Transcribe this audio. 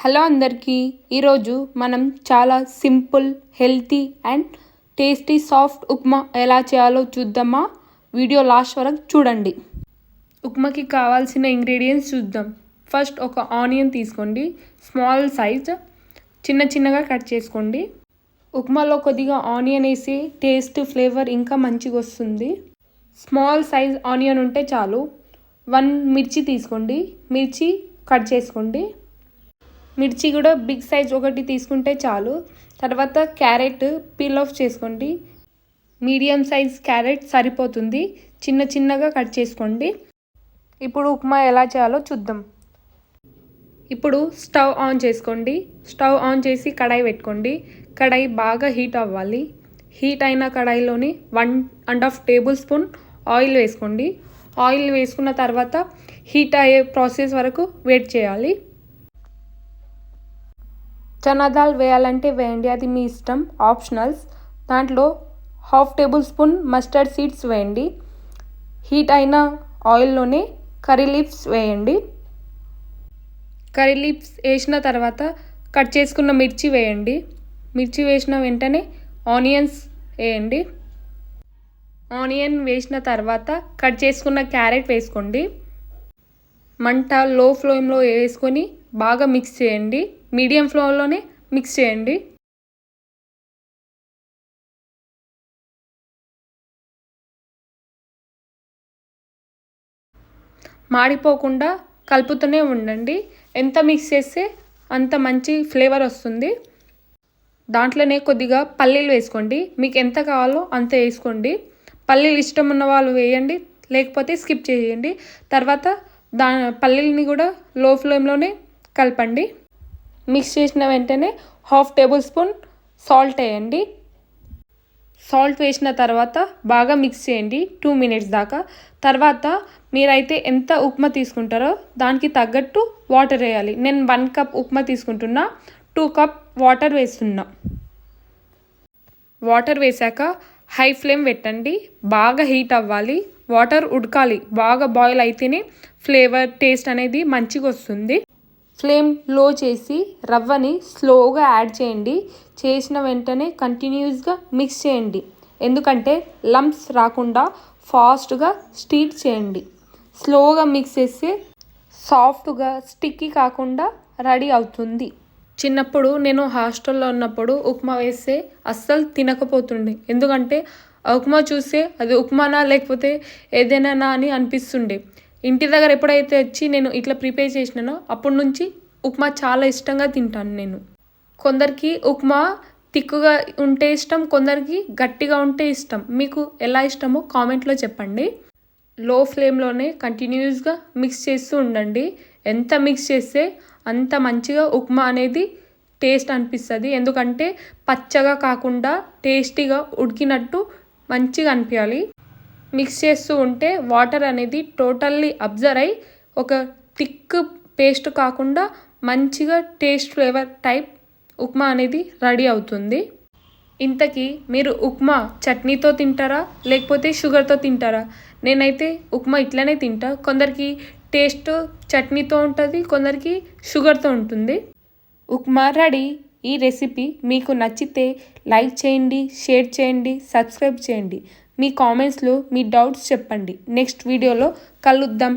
Hello అందరికీ ఈరోజు మనం చాలా simple healthy and tasty soft upma ఎలా చేయాలో చూద్దామా. వీడియో లాస్ట్ వరకు చూడండి. ఉప్మాకి కావాల్సిన ఇంగ్రీడియంట్స్ చూద్దాం. ఫస్ట్ ఒక ఆనియన్ తీసుకోండి, స్మాల్ సైజ్, చిన్నగా కట్ చేసుకోండి. ఉప్మాలో కొద్దిగా ఆనియన్ వేసి టేస్ట్ ఫ్లేవర్ ఇంకా మంచిగా వస్తుంది. స్మాల్ సైజ్ ఆనియన్ ఉంటే చాలు. 1 మిర్చి తీసుకోండి, మిర్చి కట్ చేసుకోండి. మిర్చి కూడా బిగ్ సైజ్ ఒకటి తీసుకుంటే చాలు. తర్వాత క్యారెట్ పీల్ ఆఫ్ చేసుకోండి. మీడియం సైజ్ క్యారెట్ సరిపోతుంది. చిన్నగా కట్ చేసుకోండి. ఇప్పుడు ఉప్మా ఎలా చేయాలో చూద్దాం. ఇప్పుడు స్టవ్ ఆన్ చేసుకోండి. స్టవ్ ఆన్ చేసి కడాయి పెట్టుకోండి. కడాయి బాగా హీట్ అవ్వాలి. హీట్ అయిన కడాయిలోని 1.5 టేబుల్ స్పూన్ ఆయిల్ వేసుకోండి. ఆయిల్ వేసుకున్న తర్వాత హీట్ అయ్యే ప్రాసెస్ వరకు వెయిట్ చేయాలి. చనా దాల్ వేయాలంటే వేయండి, అది మీ ఇష్టం, ఆప్షనల్స్. దాంట్లో 1/2 టేబుల్ స్పూన్ మస్టర్డ్ సీడ్స్ వేయండి. హీట్ అయిన ఆయిల్లోనే కర్రీ లీవ్స్ వేయండి. కర్రీ లీవ్స్ వేసిన తర్వాత కట్ చేసుకున్న మిర్చి వేయండి. మిర్చి వేసిన వెంటనే ఆనియన్స్ వేయండి. ఆనియన్ వేసిన తర్వాత కట్ చేసుకున్న క్యారెట్ వేసుకోండి. మంట లో ఫ్లేమ్లో వేసుకొని బాగా మిక్స్ చేయండి. మీడియం ఫ్లేమ్లోనే మిక్స్ చేయండి. మాడిపోకుండా కలుపుతూనే ఉండండి. ఎంత మిక్స్ చేస్తే అంత మంచి ఫ్లేవర్ వస్తుంది. దాంట్లోనే కొద్దిగా పల్లీలు వేసుకోండి. మీకు ఎంత కావాలో అంత వేసుకోండి. పల్లీలు ఇష్టం ఉన్న వాళ్ళు వేయండి, లేకపోతే స్కిప్ చేయండి. తర్వాత పల్లీలని కూడా లో ఫ్లేమ్లోనే కలపండి. మిక్స్ చేసిన వెంటనే 1/2 టేబుల్ స్పూన్ సాల్ట్ వేయండి. సాల్ట్ వేసిన తర్వాత బాగా మిక్స్ చేయండి 2 మినిట్స్ దాకా. తర్వాత మీరైతే ఎంత ఉప్మా తీసుకుంటారో దానికి తగ్గట్టు వాటర్ వేయాలి. నేను 1 కప్ ఉప్మా తీసుకుంటున్నా, 2 కప్ వాటర్ వేస్తున్నా. వాటర్ వేసాక హై ఫ్లేమ్ పెట్టండి. బాగా హీట్ అవ్వాలి. వాటర్ ఉడకాలి. బాగా బాయిల్ అయితేనే ఫ్లేవర్ టేస్ట్ అనేది మంచిగా వస్తుంది. ఫ్లేమ్ లో చేసి రవ్వని స్లోగా యాడ్ చేయండి. చేసిన వెంటనే కంటిన్యూస్గా మిక్స్ చేయండి. ఎందుకంటే లంప్స్ రాకుండా ఫాస్ట్గా స్టీర్ చేయండి. స్లోగా మిక్స్ చేస్తే సాఫ్ట్గా స్టిక్కీ కాకుండా రెడీ అవుతుంది. చిన్నప్పుడు నేను హాస్టల్లో ఉన్నప్పుడు ఉప్మా వేస్తే అస్సలు తినకపోతుండే. ఎందుకంటే ఉప్మా చూస్తే అది ఉప్మానా లేకపోతే ఏదైనా అని అనిపిస్తుండే. ఇంటి దగ్గర ఎప్పుడైతే వచ్చి నేను ఇట్లా ప్రిపేర్ చేసినానో అప్పటి నుంచి ఉప్మా చాలా ఇష్టంగా తింటాను నేను. కొందరికి ఉప్మా తిక్కుగా ఉంటే ఇష్టం, కొందరికి గట్టిగా ఉంటే ఇష్టం. మీకు ఎలా ఇష్టమో కామెంట్లో చెప్పండి. లో ఫ్లేమ్లోనే కంటిన్యూస్గా మిక్స్ చేస్తూ ఉండండి. ఎంత మిక్స్ చేస్తే అంత మంచిగా ఉప్మా అనేది టేస్ట్ అనిపిస్తుంది. ఎందుకంటే పచ్చగా కాకుండా టేస్టీగా ఉడికినట్టు మంచిగా అనిపించాలి. మిక్స్ చేస్తూ ఉంటే వాటర్ అనేది టోటల్లీ అబ్జర్వ్ అయ్యి ఒక థిక్ పేస్ట్ కాకుండా మంచిగా టేస్ట్ ఫ్లేవర్ టైప్ ఉప్మా అనేది రెడీ అవుతుంది. ఇంతకీ మీరు ఉప్మా చట్నీతో తింటారా లేకపోతే షుగర్తో తింటారా? నేనైతే ఉప్మా ఇట్లనే తింటా. కొందరికి టేస్ట్ చట్నీతో ఉంటుంది, కొందరికి షుగర్తో ఉంటుంది. ఉప్మా రెడీ. ఈ రెసిపీ మీకు నచ్చితే లైక్ చేయండి, షేర్ చేయండి, సబ్స్క్రైబ్ చేయండి. మీ కామెంట్స్లో మీ డౌట్స్ చెప్పండి. నెక్స్ట్ వీడియోలో కలుద్దాం.